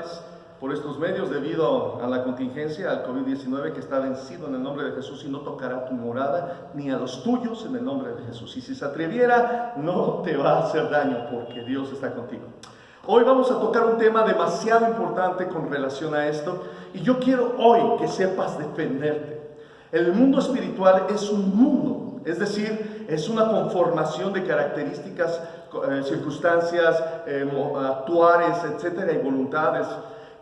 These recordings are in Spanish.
bendiciones por estos medios debido a la contingencia, al COVID-19 que está vencido en el nombre de Jesús y no tocará tu morada ni a los tuyos en el nombre de Jesús. Y si se atreviera, no te va a hacer daño porque Dios está contigo. Hoy vamos a tocar un tema demasiado importante con relación a esto y yo quiero hoy que sepas defenderte. El mundo espiritual es un mundo, es decir, es una conformación de características, circunstancias, actuares, etcétera, y voluntades.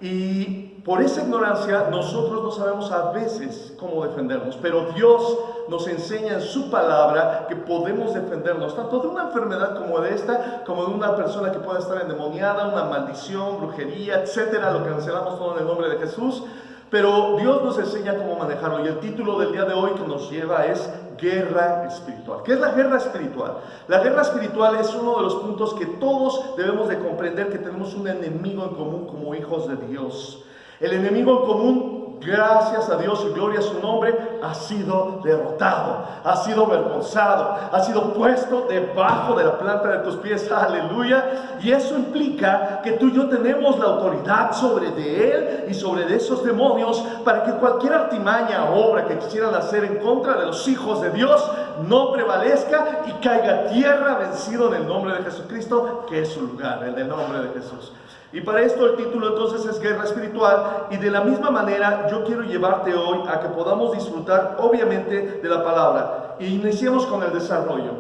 Y por esa ignorancia nosotros no sabemos a veces cómo defendernos, pero Dios nos enseña en su palabra que podemos defendernos tanto de una enfermedad como de esta, como de una persona que pueda estar endemoniada, una maldición, brujería, etcétera. Lo cancelamos todo en el nombre de Jesús, pero Dios nos enseña cómo manejarlo. Y el título del día de hoy que nos lleva es guerra espiritual. ¿Qué es la guerra espiritual? La guerra espiritual es uno de los puntos que todos debemos de comprender, que tenemos un enemigo en común como hijos de Dios. El enemigo en común, gracias a Dios y gloria a su nombre, ha sido derrotado, ha sido avergonzado, ha sido puesto debajo de la planta de tus pies, aleluya. Y eso implica que tú y yo tenemos la autoridad sobre de él y sobre de esos demonios, para que cualquier artimaña o obra que quisieran hacer en contra de los hijos de Dios no prevalezca y caiga a tierra vencido en el nombre de Jesucristo, que es su lugar, en el nombre de Jesús. Y para esto el título entonces es guerra espiritual, y de la misma manera yo quiero llevarte hoy a que podamos disfrutar obviamente de la palabra. Y iniciemos con el desarrollo.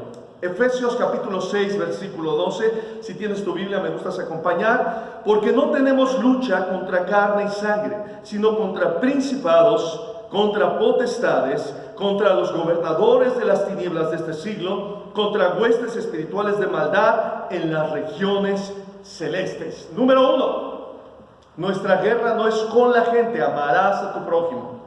Efesios capítulo 6 versículo 12, si tienes tu Biblia me gustas acompañar. Porque no tenemos lucha contra carne y sangre, sino contra principados, contra potestades, contra los gobernadores de las tinieblas de este siglo, contra huestes espirituales de maldad en las regiones celestes. Número 1, nuestra guerra no es con la gente. Amarás a tu prójimo,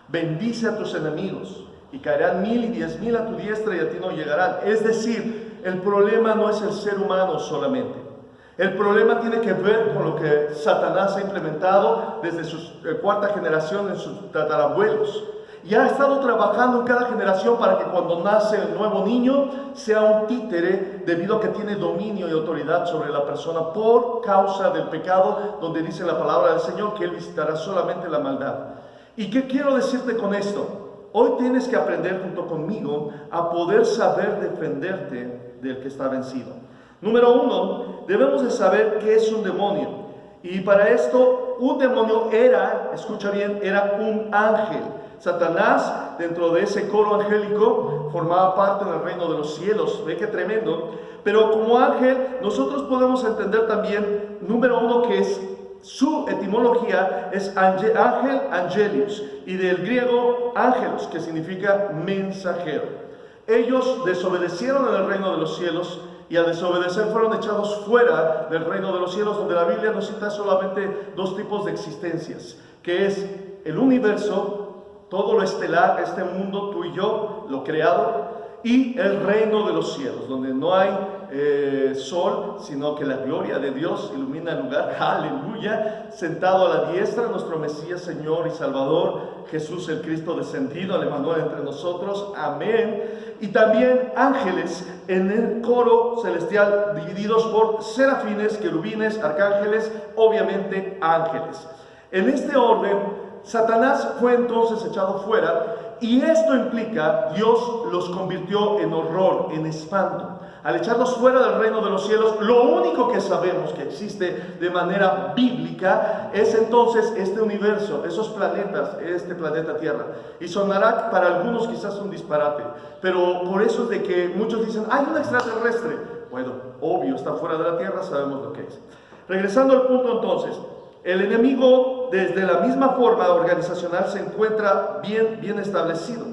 bendice a tus enemigos, y caerán 1000 y 10,000 a tu diestra y a ti no llegarán. Es decir, el problema no es el ser humano solamente. El problema tiene que ver con lo que Satanás ha implementado desde su cuarta generación en sus tatarabuelos. Y ha estado trabajando en cada generación para que cuando nace el nuevo niño sea un títere, debido a que tiene dominio y autoridad sobre la persona por causa del pecado, donde dice la palabra del Señor que Él visitará solamente la maldad. ¿Y qué quiero decirte con esto? Hoy tienes que aprender junto conmigo a poder saber defenderte del que está vencido. Número 1, debemos de saber qué es un demonio. Y para esto, un demonio era, escucha bien, era un ángel. Satanás, dentro de ese coro angélico, formaba parte del reino de los cielos. Ve qué tremendo. Pero como ángel, nosotros podemos entender también, número 1, que es su etimología es ángel, angelios, y del griego ángelos, que significa mensajero. Ellos desobedecieron en el reino de los cielos, y al desobedecer fueron echados fuera del reino de los cielos, donde la Biblia nos cita solamente dos tipos de existencias, que es el universo, todo lo estelar, este mundo, tú y yo, lo creado, y el reino de los cielos, donde no hay sol, sino que la gloria de Dios ilumina el lugar, aleluya, sentado a la diestra nuestro Mesías, Señor y Salvador, Jesús el Cristo descendido, al Emmanuel entre nosotros, amén. Y también ángeles en el coro celestial, divididos por serafines, querubines, arcángeles, obviamente ángeles. En este orden, Satanás fue entonces echado fuera, y esto implica, Dios los convirtió en horror, en espanto. Al echarlos fuera del reino de los cielos, lo único que sabemos que existe de manera bíblica es entonces este universo, esos planetas, este planeta Tierra. Y sonará para algunos quizás un disparate, pero por eso es de que muchos dicen, hay un extraterrestre. Bueno, obvio, está fuera de la Tierra, sabemos lo que es. Regresando al punto entonces, el enemigo desde la misma forma organizacional se encuentra bien establecido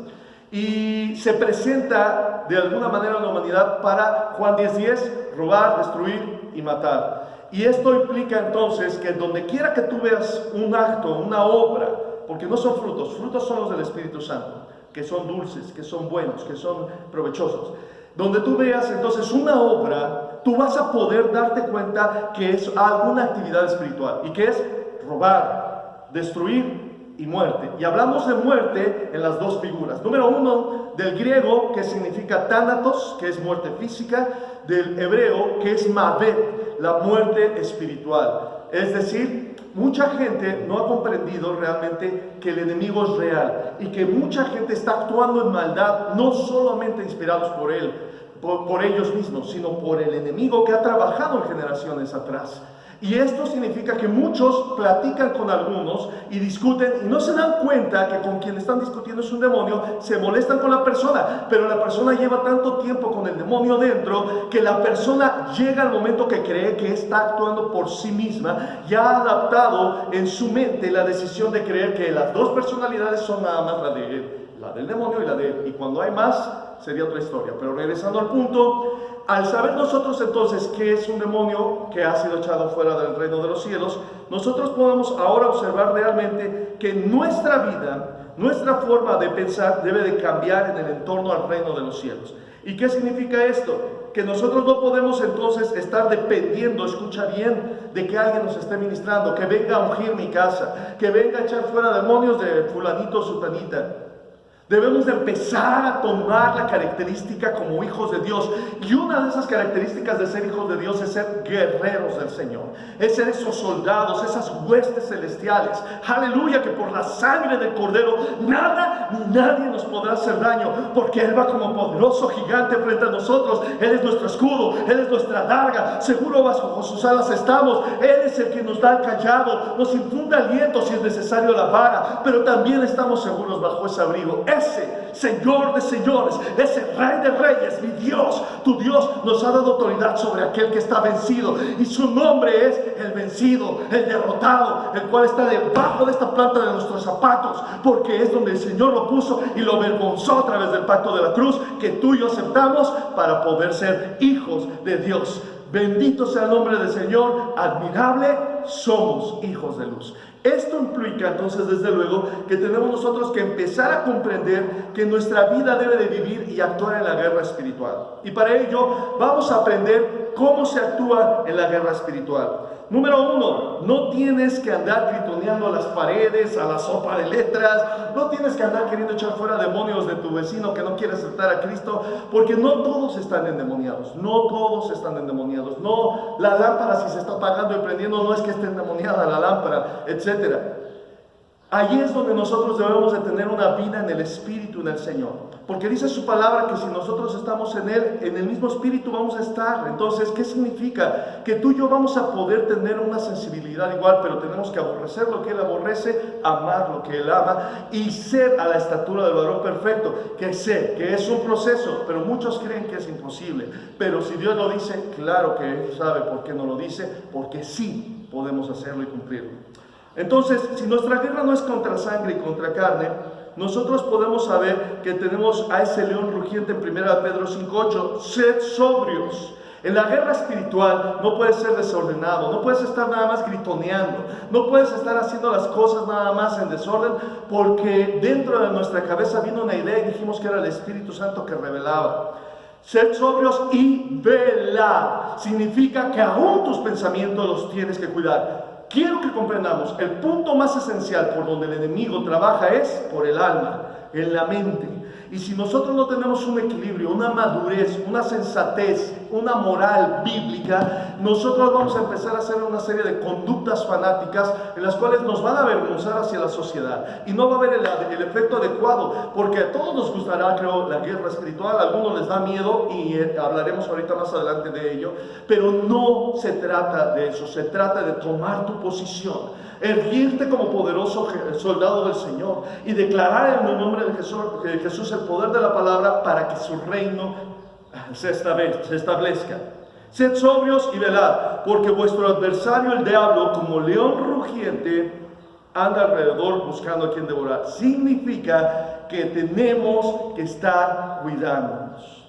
y se presenta de alguna manera en la humanidad para, Juan 10:10, robar, destruir y matar. Y esto implica entonces que donde quiera que tú veas un acto, una obra, porque no son frutos, frutos son los del Espíritu Santo, que son dulces, que son buenos, que son provechosos. Donde tú veas entonces una obra, tú vas a poder darte cuenta que es alguna actividad espiritual, y que es robar, destruir y muerte. Y hablamos de muerte en las dos figuras. Número 1, del griego, que significa tánatos, que es muerte física, del hebreo, que es mavet, la muerte espiritual. Es decir, mucha gente no ha comprendido realmente que el enemigo es real y que mucha gente está actuando en maldad, no solamente inspirados por él, por ellos mismos, sino por el enemigo que ha trabajado en generaciones atrás. Y esto significa que muchos platican con algunos y discuten y no se dan cuenta que con quien están discutiendo es un demonio, se molestan con la persona, pero la persona lleva tanto tiempo con el demonio dentro que la persona llega al momento que cree que está actuando por sí misma, ya ha adaptado en su mente la decisión de creer que las dos personalidades son nada más la de él, la del demonio y la de él, y cuando hay más sería otra historia. Pero regresando al punto, al saber nosotros entonces que es un demonio que ha sido echado fuera del reino de los cielos, nosotros podemos ahora observar realmente que nuestra vida, nuestra forma de pensar debe de cambiar en el entorno al reino de los cielos. ¿Y qué significa esto? Que nosotros no podemos entonces estar dependiendo, escucha bien, de que alguien nos esté ministrando, que venga a ungir mi casa, que venga a echar fuera demonios de fulanito o sutanita. Debemos de empezar a tomar la característica como hijos de Dios. Y una de esas características de ser hijos de Dios es ser guerreros del Señor. Es ser esos soldados, esas huestes celestiales. Aleluya, que por la sangre del Cordero nada ni nadie nos podrá hacer daño. Porque Él va como poderoso gigante frente a nosotros. Él es nuestro escudo, Él es nuestra daga. Seguro bajo sus alas estamos. Él es el que nos da el callado, nos infunde aliento si es necesario la vara. Pero también estamos seguros bajo ese abrigo. Ese Señor de señores, ese Rey de reyes, mi Dios, tu Dios nos ha dado autoridad sobre aquel que está vencido, y su nombre es el vencido, el derrotado, el cual está debajo de esta planta de nuestros zapatos, porque es donde el Señor lo puso y lo avergonzó a través del pacto de la cruz, que tú y yo aceptamos para poder ser hijos de Dios. Bendito sea el nombre del Señor, admirable, somos hijos de luz. Esto implica entonces desde luego que tenemos nosotros que empezar a comprender que nuestra vida debe de vivir y actuar en la guerra espiritual. Y para ello vamos a aprender cómo se actúa en la guerra espiritual. Número 1, no tienes que andar gritoneando a las paredes, a la sopa de letras, no tienes que andar queriendo echar fuera demonios de tu vecino que no quiere aceptar a Cristo, porque no todos están endemoniados, no todos están endemoniados, no, la lámpara si se está apagando y prendiendo no es que esté endemoniada la lámpara, etcétera. Allí es donde nosotros debemos de tener una vida en el Espíritu, en el Señor. Porque dice su palabra que si nosotros estamos en Él, en el mismo Espíritu vamos a estar. Entonces, ¿qué significa? Que tú y yo vamos a poder tener una sensibilidad igual, pero tenemos que aborrecer lo que Él aborrece, amar lo que Él ama y ser a la estatura del varón perfecto. Que sé que es un proceso, pero muchos creen que es imposible. Pero si Dios lo dice, claro que Él sabe por qué no lo dice, porque sí podemos hacerlo y cumplirlo. Entonces, si nuestra guerra no es contra sangre y contra carne, nosotros podemos saber que tenemos a ese león rugiente en 1 Pedro 5:8, sed sobrios. En la guerra espiritual no puedes ser desordenado, no puedes estar nada más gritoneando, no puedes estar haciendo las cosas nada más en desorden, porque dentro de nuestra cabeza vino una idea y dijimos que era el Espíritu Santo que revelaba. Sed sobrios y velad. Significa que aún tus pensamientos los tienes que cuidar. Quiero que comprendamos, el punto más esencial por donde el enemigo trabaja es por el alma, en la mente. Y si nosotros no tenemos un equilibrio, una madurez, una sensatez, una moral bíblica, nosotros vamos a empezar a hacer una serie de conductas fanáticas en las cuales nos van a avergonzar hacia la sociedad. Y no va a haber el efecto adecuado, porque a todos nos gustará, creo, la guerra espiritual. A algunos les da miedo y hablaremos ahorita más adelante de ello. Pero no se trata de eso, se trata de tomar tu posición, erguirte como poderoso soldado del Señor y declarar en el nombre de Jesús el poder de la palabra para que su reino se establezca. Sed sobrios y velad, porque vuestro adversario el diablo, como león rugiente, anda alrededor buscando a quien devorar. Significa que tenemos que estar cuidándonos.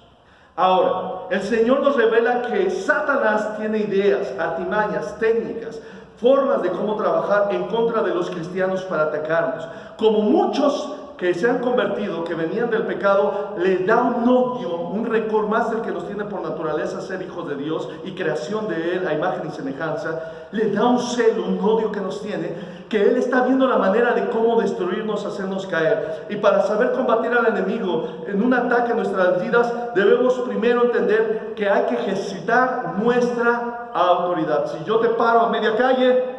Ahora, el Señor nos revela que Satanás tiene ideas, artimañas, técnicas, formas de cómo trabajar en contra de los cristianos para atacarnos. Como muchos que se han convertido, que venían del pecado, le da un odio, un rencor más del que nos tiene por naturaleza ser hijos de Dios y creación de Él a imagen y semejanza. Le da un celo, un odio que nos tiene, que Él está viendo la manera de cómo destruirnos, hacernos caer. Y para saber combatir al enemigo en un ataque a nuestras vidas, debemos primero entender que hay que ejercitar nuestra autoridad. Si yo te paro a media calle,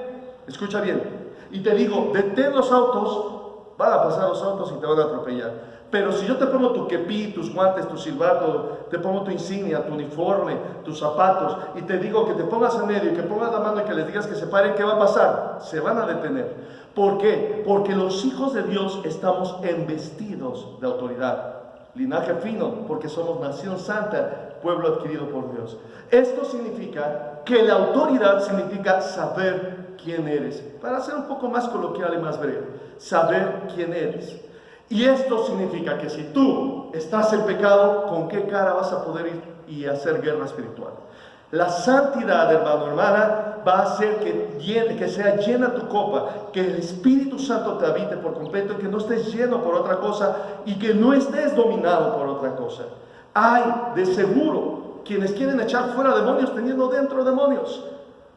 Escucha bien. Y te digo, detén los autos, van a pasar los autos y te van a atropellar. Pero si yo te pongo tu kepí, tus guantes, tu silbato, te pongo tu insignia, tu uniforme, tus zapatos, y te digo que te pongas en medio y que pongas la mano y que les digas que se paren, ¿qué va a pasar? Se van a detener. ¿Por qué? Porque los hijos de Dios estamos embestidos de autoridad. Linaje fino, porque somos nación santa, pueblo adquirido por Dios. Esto significa que la autoridad significa saber quién eres. Para ser un poco más coloquial y más breve, saber quién eres. Y esto significa que si tú estás en pecado, ¿con qué cara vas a poder ir y hacer guerra espiritual? La santidad, hermano, hermana, va a hacer que sea llena tu copa, que el Espíritu Santo te habite por completo y que no estés lleno por otra cosa y que no estés dominado por otra cosa. Hay, de seguro, quienes quieren echar fuera demonios teniendo dentro demonios.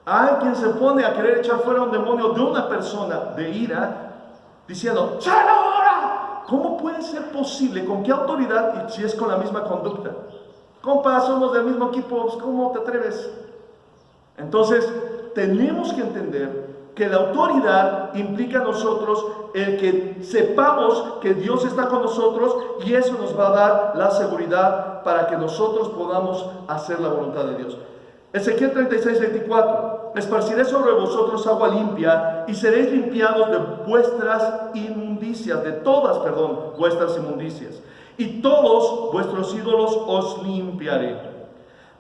Hay quien se pone a querer echar fuera un demonio de una persona de ira, diciendo, ¡Sala ahora! ¿Cómo puede ser posible? ¿Con qué autoridad? Y si es con la misma conducta. Compa, somos del mismo equipo, ¿cómo te atreves? Entonces, tenemos que entender que la autoridad implica a nosotros el que sepamos que Dios está con nosotros y eso nos va a dar la seguridad para que nosotros podamos hacer la voluntad de Dios. Ezequiel 36:24: esparciré sobre vosotros agua limpia y seréis limpiados de vuestras inmundicias, vuestras inmundicias. Y todos vuestros ídolos os limpiaré.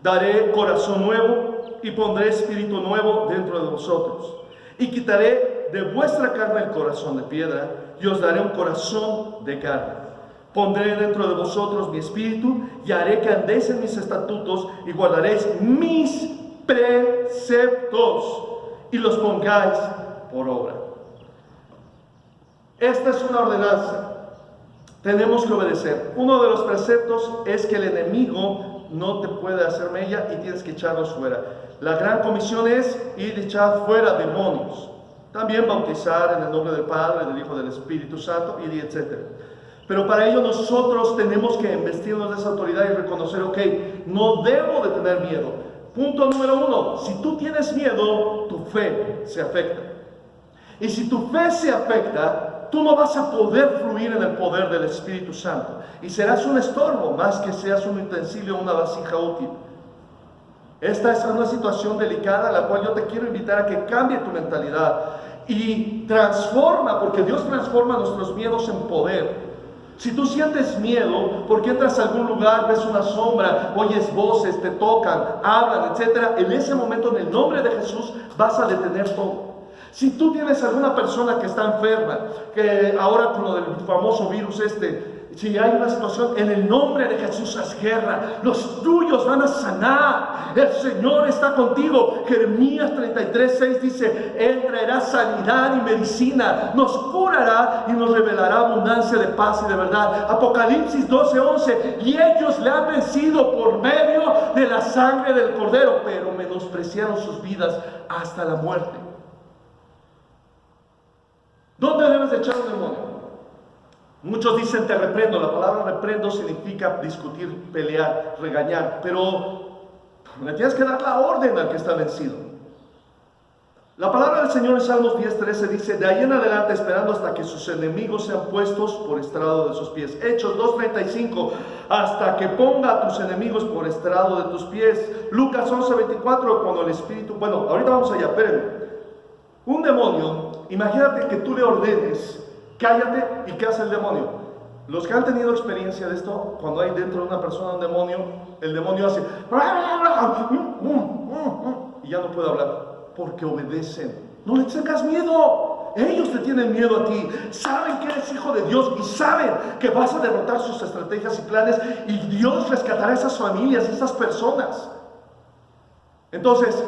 Daré corazón nuevo y pondré espíritu nuevo dentro de vosotros. Y quitaré de vuestra carne el corazón de piedra y os daré un corazón de carne. Pondré dentro de vosotros mi espíritu y haré que andéis en mis estatutos y guardaréis mis preceptos y los pongáis por obra. Esta es una ordenanza. Tenemos que obedecer. Uno de los preceptos es que el enemigo no te puede hacer mella y tienes que echarlos fuera. La gran comisión es ir y echar fuera demonios. También bautizar en el nombre del Padre, del Hijo, del Espíritu Santo, y etc. Pero para ello nosotros tenemos que investirnos de esa autoridad y reconocer, ok, no debo de tener miedo. Punto número 1, si tú tienes miedo, tu fe se afecta. Y si tu fe se afecta, tú no vas a poder fluir en el poder del Espíritu Santo. Y serás un estorbo, más que seas un utensilio o una vasija útil. Esta es una situación delicada en la cual yo te quiero invitar a que cambie tu mentalidad y transforma, porque Dios transforma nuestros miedos en poder. Si tú sientes miedo porque entras a algún lugar, ves una sombra, oyes voces, te tocan, hablan, etc., en ese momento, en el nombre de Jesús, vas a detener todo. Si tú tienes alguna persona que está enferma, que ahora con lo del famoso virus si hay una situación, en el nombre de Jesús haz guerra, los tuyos van a sanar, el Señor está contigo. Jeremías 33:6 dice, Él traerá sanidad y medicina, nos curará y nos revelará abundancia de paz y de verdad. Apocalipsis 12:11, y ellos le han vencido por medio de la sangre del Cordero, pero menospreciaron sus vidas hasta la muerte. ¿Dónde debes de echar un demonio? Muchos dicen te reprendo. La palabra reprendo significa discutir, pelear, regañar, pero le tienes que dar la orden al que está vencido. La palabra del Señor en Salmos 10:13 dice, de ahí en adelante esperando hasta que sus enemigos sean puestos por estrado de sus pies. Hechos 2:35, hasta que ponga a tus enemigos por estrado de tus pies. Lucas 11:24, cuando el Espíritu, ahorita vamos allá, espérenme. Un demonio, imagínate que tú le ordenes, cállate, y ¿qué hace el demonio? Los que han tenido experiencia de esto, cuando hay dentro de una persona un demonio, el demonio hace y ya no puede hablar, porque obedecen. No le tengas miedo, ellos te tienen miedo a ti, saben que eres hijo de Dios y saben que vas a derrotar sus estrategias y planes y Dios rescatará a esas familias, esas personas. Entonces,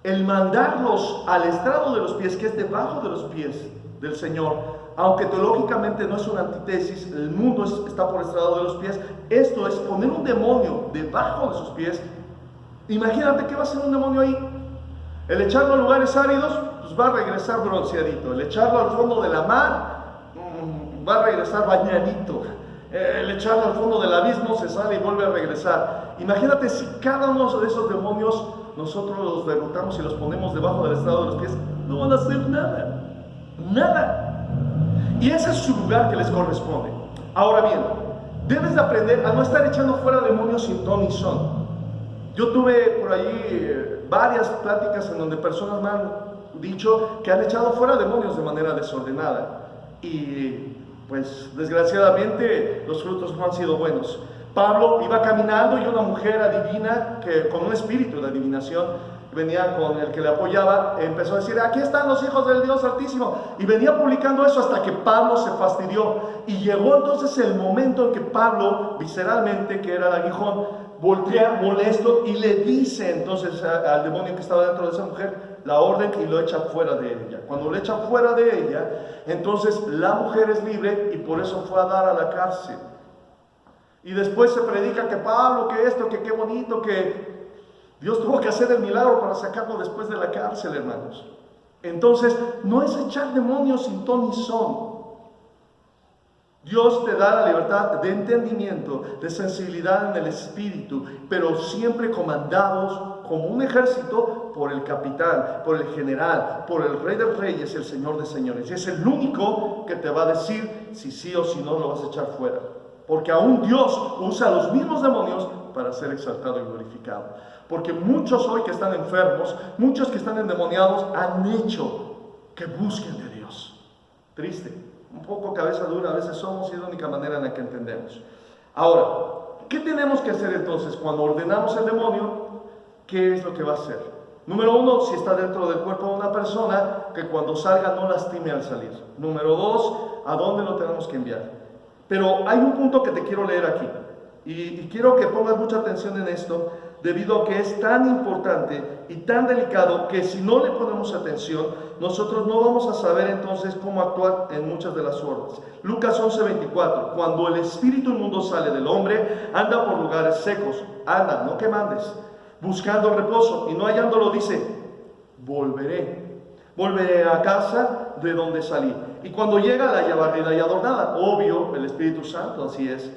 el mandarlos al estrado de los pies, que es debajo de los pies del Señor, aunque teológicamente no es una antítesis, el mundo está por estrado de los pies. Esto es poner un demonio debajo de sus pies. Imagínate qué va a hacer un demonio ahí. El echarlo a lugares áridos, pues va a regresar bronceadito. El echarlo al fondo de la mar, va a regresar bañadito. El echarlo al fondo del abismo, se sale y vuelve a regresar. Imagínate si cada uno de esos demonios nosotros los derrotamos y los ponemos debajo del estrado de los pies. no van a hacer nada. Nada. Y ese es su lugar que les corresponde. Ahora bien, debes de aprender a no estar echando fuera demonios sin ton ni son. Yo tuve por allí varias pláticas en donde personas me han dicho que han echado fuera demonios de manera desordenada. Y pues desgraciadamente los frutos no han sido buenos. Pablo iba caminando y una mujer adivina, que con un espíritu de adivinación, venía con el que le apoyaba, empezó a decir: aquí están los hijos del Dios Altísimo, y venía publicando eso hasta que Pablo se fastidió, y llegó entonces el momento en que Pablo, visceralmente, que era el aguijón, voltea molesto y le dice entonces al demonio que estaba dentro de esa mujer la orden y lo echa fuera de ella. Cuando lo echa fuera de ella, entonces la mujer es libre y por eso fue a dar a la cárcel. Y después se predica que Pablo, que esto, que qué bonito, que Dios tuvo que hacer el milagro para sacarlo después de la cárcel, hermanos. Entonces, no es echar demonios sin ton ni son. Dios te da la libertad de entendimiento, de sensibilidad en el espíritu, pero siempre comandados como un ejército por el capitán, por el general, por el rey de reyes, el señor de señores. Y es el único que te va a decir si sí o si no lo vas a echar fuera. Porque aún Dios usa los mismos demonios para ser exaltado y glorificado. Porque muchos hoy que están enfermos, muchos que están endemoniados, han hecho que busquen de Dios. Triste, un poco cabeza dura a veces somos, y es la única manera en la que entendemos. Ahora, ¿qué tenemos que hacer entonces cuando ordenamos el demonio? ¿Qué es lo que va a hacer? Número uno, si está dentro del cuerpo de una persona, que cuando salga no lastime al salir. Número dos, ¿a dónde lo tenemos que enviar? Pero hay un punto que te quiero leer aquí, y quiero que pongas mucha atención en esto, debido a que es tan importante y tan delicado que si no le ponemos atención, nosotros no vamos a saber entonces cómo actuar en muchas de las formas. Lucas 11:24, cuando el espíritu inmundo sale del hombre, anda por lugares secos, anda, no que mandes, buscando reposo, y no hallándolo dice: volveré a casa de donde salí. Y cuando llega, la halla barrida y adornada. Obvio, el Espíritu Santo, así es.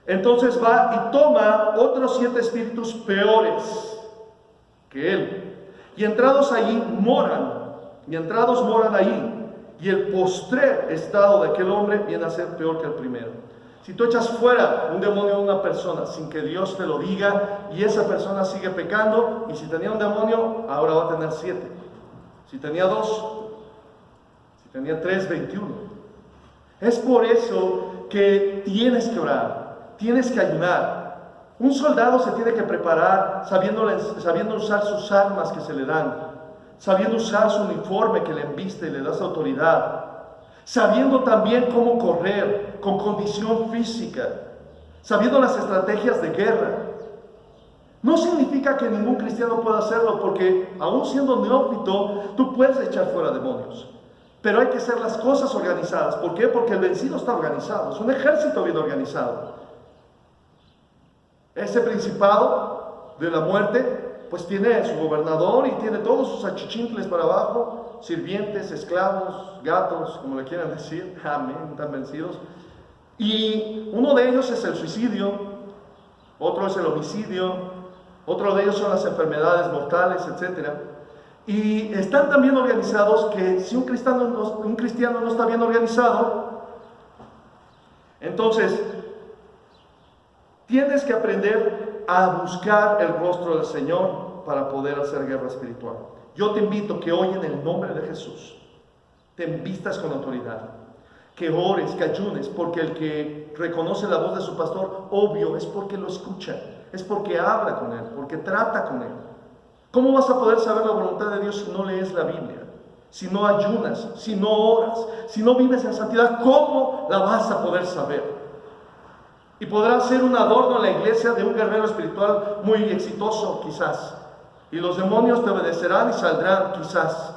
Entonces va y toma otros 7 espíritus peores que él, y entrados moran allí, y el postrer estado de aquel hombre viene a ser peor que el primero. Si tú echas fuera un demonio de una persona sin que Dios te lo diga, y esa persona sigue pecando, y si tenía un demonio, ahora va a tener 7. Si tenía 2, si tenía 3, 21. Es por eso que tienes que orar. Tienes que ayunar. Un soldado se tiene que preparar sabiendo usar sus armas que se le dan, sabiendo usar su uniforme que le embiste y le das autoridad, sabiendo también cómo correr con condición física, sabiendo las estrategias de guerra. No significa que ningún cristiano pueda hacerlo, porque aún siendo neófito, tú puedes echar fuera demonios. Pero hay que hacer las cosas organizadas. ¿Por qué? Porque el vencido está organizado, es un ejército bien organizado. Ese principado de la muerte, pues tiene su gobernador y tiene todos sus achichincles para abajo, sirvientes, esclavos, gatos, como le quieran decir, amén, están vencidos. Y uno de ellos es el suicidio, otro es el homicidio, otro de ellos son las enfermedades mortales, etc. Y están tan bien organizados que si un cristiano no está bien organizado, entonces tienes que aprender a buscar el rostro del Señor para poder hacer guerra espiritual. Yo te invito que hoy, en el nombre de Jesús, te envistas con autoridad, que ores, que ayunes, porque el que reconoce la voz de su pastor, obvio, es porque lo escucha, es porque habla con él, porque trata con él. ¿Cómo vas a poder saber la voluntad de Dios si no lees la Biblia? Si no ayunas, si no oras, si no vives en santidad, ¿cómo la vas a poder saber? Y podrás ser un adorno en la iglesia de un guerrero espiritual muy exitoso, quizás. Y los demonios te obedecerán y saldrán, quizás.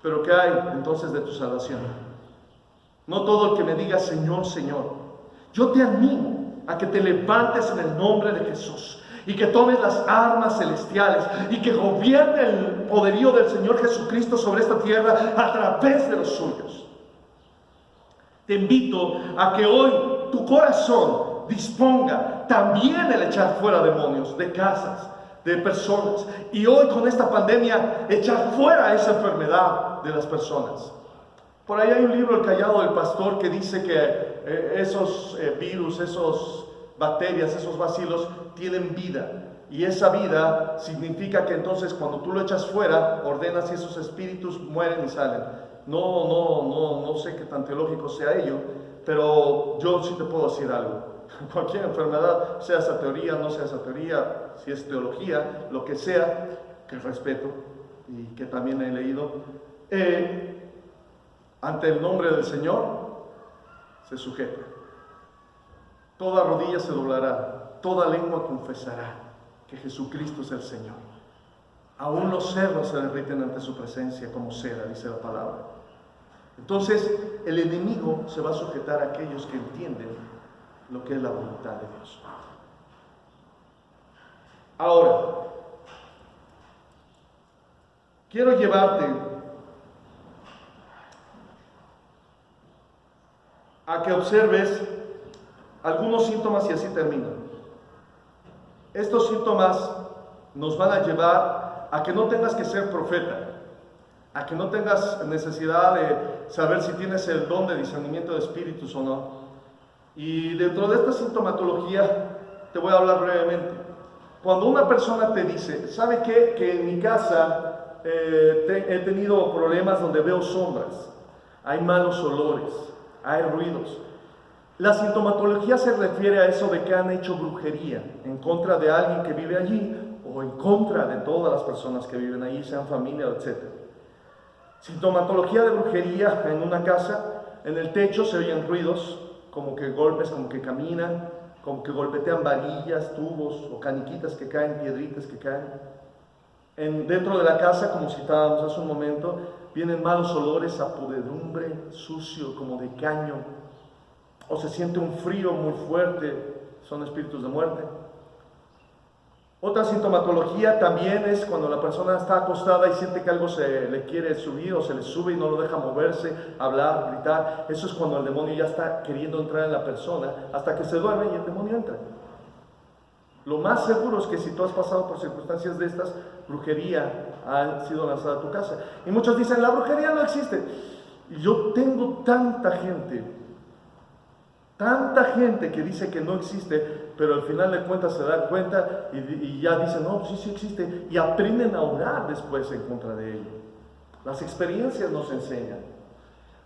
Pero ¿qué hay entonces de tu salvación? No todo el que me diga Señor, Señor. Yo te animo a que te levantes en el nombre de Jesús y que tomes las armas celestiales y que gobierne el poderío del Señor Jesucristo sobre esta tierra a través de los suyos. Te invito a que hoy tu corazón disponga también el echar fuera demonios de casas, de personas. Y hoy con esta pandemia, echar fuera esa enfermedad de las personas. Por ahí hay un libro, El Callado del Pastor, que dice que esos virus, esos bacterias, esos bacilos tienen vida. Y esa vida significa que entonces cuando tú lo echas fuera, ordenas y esos espíritus mueren y salen. No sé qué tan teológico sea ello, pero yo sí te puedo decir algo. Cualquier enfermedad, sea esa teoría, no sea esa teoría, si es teología, lo que sea, que respeto y que también he leído, ante el nombre del Señor se sujeta. Toda rodilla se doblará, toda lengua confesará que Jesucristo es el Señor. Aún los cerros se derriten ante su presencia como cera, dice la palabra. Entonces, el enemigo se va a sujetar a aquellos que entienden lo que es la voluntad de Dios. Ahora, quiero llevarte a que observes algunos síntomas y así termino. Estos síntomas nos van a llevar a que no tengas que ser profeta, a que no tengas necesidad de saber si tienes el don de discernimiento de espíritus o no. Y dentro de esta sintomatología te voy a hablar brevemente. Cuando una persona te dice, ¿sabe qué? Que en mi casa he tenido problemas donde veo sombras, hay malos olores, hay ruidos. La sintomatología se refiere a eso de que han hecho brujería en contra de alguien que vive allí o en contra de todas las personas que viven allí, sean familia, etc. Sintomatología de brujería en una casa, en el techo se oyen ruidos, como que golpes, como que caminan, como que golpetean varillas, tubos o caniquitas que caen, piedritas que caen. Dentro de la casa, como citábamos hace un momento, vienen malos olores a podredumbre, sucio, como de caño, o se siente un frío muy fuerte, son espíritus de muerte. Otra sintomatología también es cuando la persona está acostada y siente que algo se le quiere subir o se le sube y no lo deja moverse, hablar, gritar. Eso es cuando el demonio ya está queriendo entrar en la persona hasta que se duerme y el demonio entra. Lo más seguro es que si tú has pasado por circunstancias de estas, brujería ha sido lanzada a tu casa. Y muchos dicen, la brujería no existe. Y yo tengo tanta gente que dice que no existe, pero al final de cuentas se dan cuenta y ya dicen, no, sí existe, y aprenden a orar después en contra de ello. Las experiencias nos enseñan.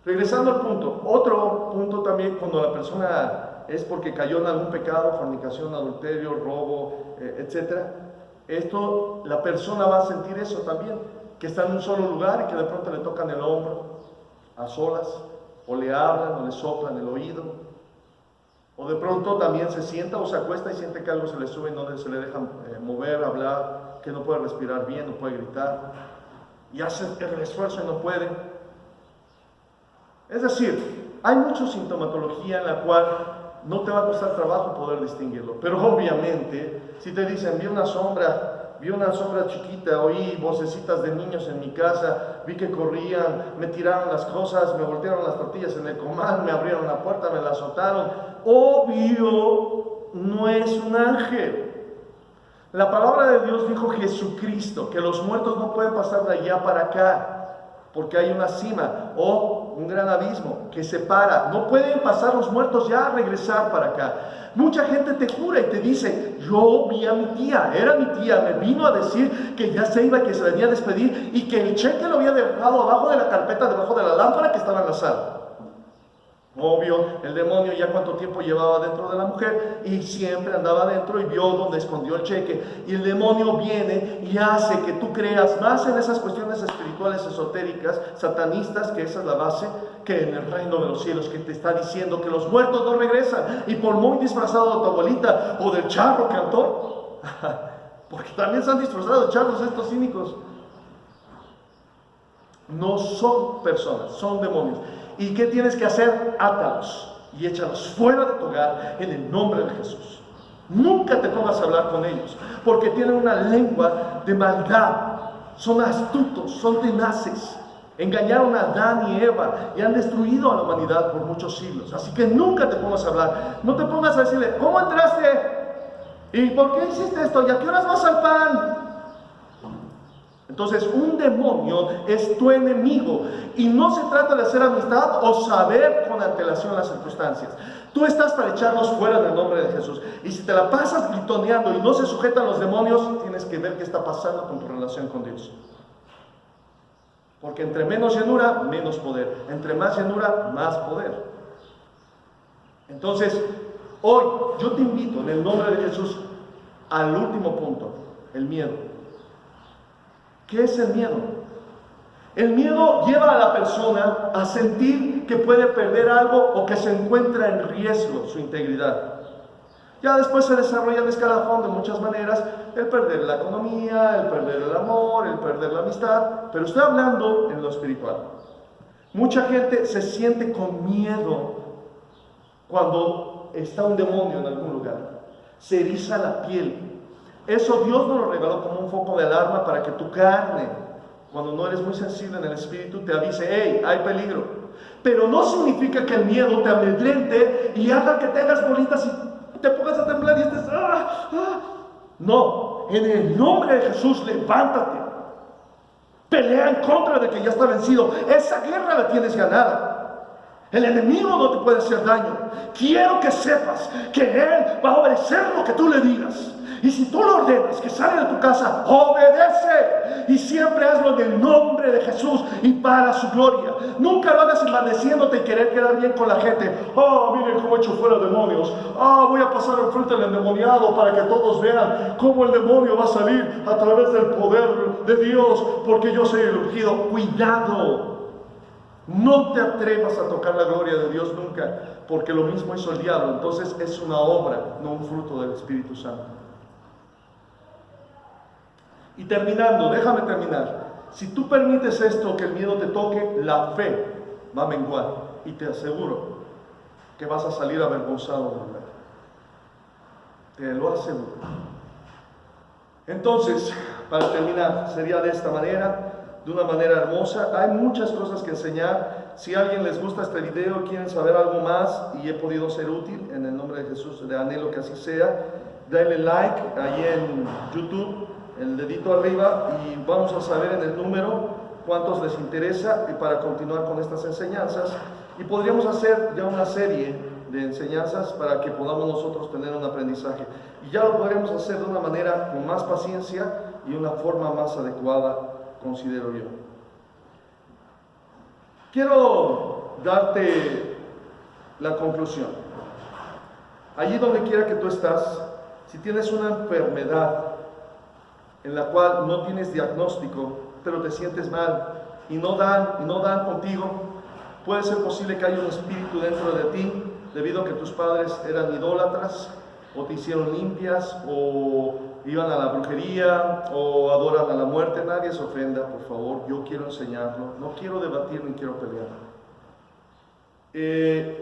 Regresando al punto, otro punto también cuando la persona es porque cayó en algún pecado, fornicación, adulterio, robo, etc. Esto, la persona va a sentir eso también, que está en un solo lugar y que de pronto le tocan el hombro, a solas, o le hablan o le soplan el oído. O de pronto también se sienta o se acuesta y siente que algo se le sube y no se le deja mover, hablar, que no puede respirar bien, no puede gritar. Y hace el esfuerzo y no puede. Es decir, hay mucha sintomatología en la cual no te va a costar trabajo poder distinguirlo. Pero obviamente, si te dicen, vi una sombra chiquita, oí vocecitas de niños en mi casa, vi que corrían, me tiraron las cosas, me voltearon las tortillas en el comal, me abrieron la puerta, me la azotaron. Obvio, no es un ángel. La palabra de Dios dijo Jesucristo, que los muertos no pueden pasar de allá para acá, porque hay una cima o un gran abismo que separa. No pueden pasar los muertos ya a regresar para acá. Mucha gente te jura y te dice, yo vi a mi tía, era mi tía, me vino a decir que ya se iba, que se venía a despedir y que el cheque lo había dejado abajo de la carpeta, debajo de la lámpara que estaba en la sala. Obvio, el demonio ya cuánto tiempo llevaba dentro de la mujer y siempre andaba dentro y vio donde escondió el cheque. Y el demonio viene y hace que tú creas más en esas cuestiones espirituales, esotéricas, satanistas, que esa es la base, que en el reino de los cielos, que te está diciendo que los muertos no regresan. Y por muy disfrazado de tu abuelita o del charro cantor, porque también se han disfrazado de charros estos cínicos, no son personas, son demonios. ¿Y qué tienes que hacer? Átalos y échalos fuera de tu hogar en el nombre de Jesús. Nunca te pongas a hablar con ellos, porque tienen una lengua de maldad, son astutos, son tenaces. Engañaron a Adán y Eva y han destruido a la humanidad por muchos siglos. Así que nunca te pongas a hablar. No te pongas a decirle, ¿cómo entraste? ¿Y por qué hiciste esto? ¿Y a qué horas vas al pan? Entonces, un demonio es tu enemigo y no se trata de hacer amistad o saber con antelación las circunstancias. Tú estás para echarlos fuera en el nombre de Jesús. Y si te la pasas gritoneando y no se sujetan los demonios, tienes que ver qué está pasando con tu relación con Dios. Porque entre menos llenura, menos poder. Entre más llenura, más poder. Entonces, hoy yo te invito en el nombre de Jesús al último punto, el miedo. ¿Qué es el miedo? El miedo lleva a la persona a sentir que puede perder algo o que se encuentra en riesgo su integridad. Ya después se desarrolla el escalafón de muchas maneras, el perder la economía, el perder el amor, el perder la amistad, pero estoy hablando en lo espiritual. Mucha gente se siente con miedo cuando está un demonio en algún lugar. Se eriza la piel. Eso Dios nos lo regaló como un foco de alarma para que tu carne, cuando no eres muy sensible en el espíritu, te avise: hey, hay peligro. Pero no significa que el miedo te amedrente y haga que te hagas bolitas y te pongas a temblar y estés... No, en el nombre de Jesús, levántate. Pelea en contra de que ya está vencido. Esa guerra la tienes ganada. El enemigo no te puede hacer daño. Quiero que sepas que Él va a obedecer lo que tú le digas. Y si tú lo ordenas que salga de tu casa, obedece. Y siempre hazlo en el nombre de Jesús y para su gloria. Nunca lo hagas envaneciéndote y querer quedar bien con la gente. Miren cómo he hecho fuera demonios. Voy a pasar enfrente del endemoniado para que todos vean cómo el demonio va a salir a través del poder de Dios, porque yo soy el ungido. Cuidado. No te atrevas a tocar la gloria de Dios nunca, porque lo mismo hizo el diablo. Entonces es una obra, no un fruto del Espíritu Santo. Y terminando, déjame terminar. Si tú permites esto, que el miedo te toque, la fe va a menguar. Y te aseguro que vas a salir avergonzado del lugar. Te lo aseguro. Entonces, para terminar, sería de esta manera, de una manera hermosa. Hay muchas cosas que enseñar. Si a alguien les gusta este video, quieren saber algo más y he podido ser útil, en el nombre de Jesús, le anhelo que así sea, denle like ahí en YouTube, el dedito arriba, y vamos a saber en el número cuántos les interesa y para continuar con estas enseñanzas. Y podríamos hacer ya una serie de enseñanzas para que podamos nosotros tener un aprendizaje. Y ya lo podremos hacer de una manera con más paciencia y una forma más adecuada, considero yo. Quiero darte la conclusión. Allí donde quiera que tú estás, si tienes una enfermedad en la cual no tienes diagnóstico, pero te sientes mal y no dan contigo, puede ser posible que haya un espíritu dentro de ti, debido a que tus padres eran idólatras, o te hicieron limpias, o iban a la brujería, o adoran a la muerte. Nadie se ofenda, por favor, yo quiero enseñarlo, no quiero debatir ni quiero pelear.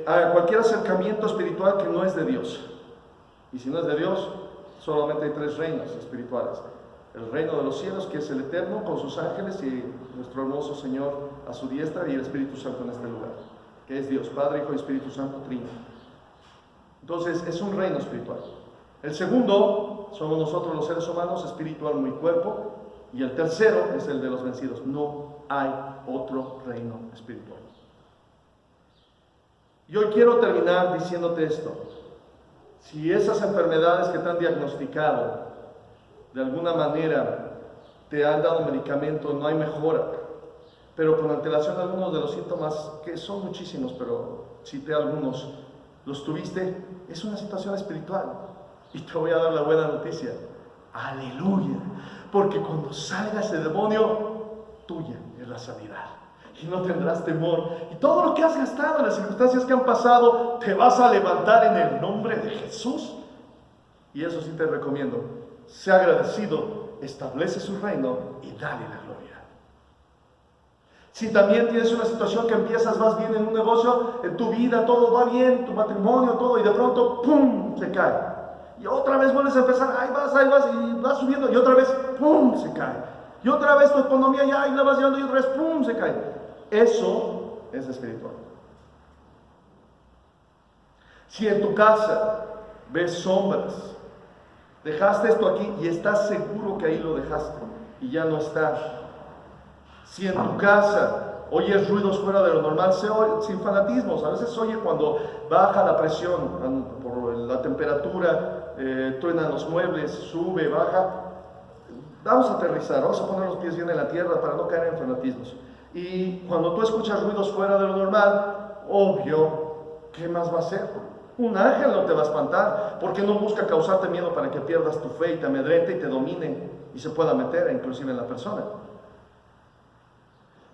A cualquier acercamiento espiritual que no es de Dios, y si no es de Dios, solamente hay 3 reinos espirituales: el reino de los cielos, que es el eterno, con sus ángeles y nuestro hermoso Señor a su diestra, y el Espíritu Santo en este lugar, que es Dios Padre, Hijo y Espíritu Santo, Trino. Entonces es un reino espiritual. El segundo somos nosotros los seres humanos, espíritu, alma y cuerpo, y el tercero es el de los vencidos. No hay otro reino espiritual. Y hoy quiero terminar diciéndote esto: si esas enfermedades que te han diagnosticado de alguna manera te han dado medicamento, no hay mejora, pero con antelación de algunos de los síntomas, que son muchísimos, pero cité algunos, los tuviste, es una situación espiritual. Y te voy a dar la buena noticia: aleluya, porque cuando salga ese demonio, tuya es la sanidad y no tendrás temor, y todo lo que has gastado en las circunstancias que han pasado, te vas a levantar en el nombre de Jesús. Y eso sí te recomiendo: sé agradecido, establece su reino y dale la gloria. Si también tienes una situación que vas bien en un negocio, en tu vida todo va bien, tu matrimonio, todo, y de pronto, ¡pum!, se cae. Y otra vez vuelves a empezar, ahí vas, y vas subiendo, y otra vez, ¡pum!, se cae. Y otra vez tu economía ya, y la vas llevando, y otra vez, ¡pum!, se cae. Eso es espiritual. Si en tu casa ves sombras Dejaste esto aquí y estás seguro que ahí lo dejaste y ya no está. Si en tu casa oyes ruidos fuera de lo normal, sin fanatismos, a veces oye cuando baja la presión por la temperatura, truenan los muebles, sube, baja. Vamos a aterrizar, vamos a poner los pies bien en la tierra para no caer en fanatismos. Y cuando tú escuchas ruidos fuera de lo normal, obvio, ¿qué más va a ser? Un ángel no te va a espantar, porque no busca causarte miedo para que pierdas tu fe y te amedrente y te domine y se pueda meter inclusive en la persona.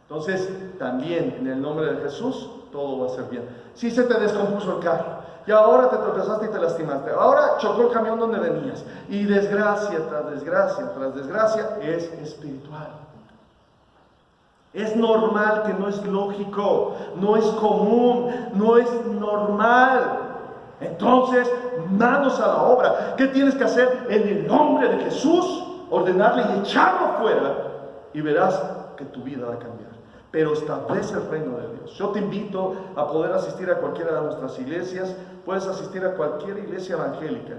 Entonces, también en el nombre de Jesús, todo va a ser bien. Si se te descompuso el carro, y ahora te tropezaste y te lastimaste, ahora chocó el camión donde venías, y desgracia tras desgracia tras desgracia, es espiritual. Es normal, que no es lógico, no es común, no es normal. Entonces, manos a la obra. ¿Qué tienes que hacer? En el nombre de Jesús, ordenarle y echarlo fuera, y verás que tu vida va a cambiar. Pero establece el reino de Dios. Yo te invito a poder asistir a cualquiera de nuestras iglesias. Puedes asistir a cualquier iglesia evangélica.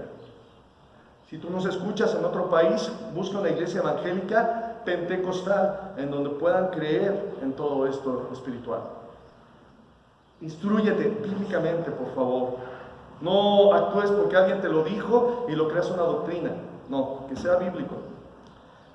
Si tú nos escuchas en otro país, busca una iglesia evangélica pentecostal en donde puedan creer en todo esto espiritual. Instrúyete bíblicamente, por favor. No actúes porque alguien te lo dijo y lo creas una doctrina. No, que sea bíblico.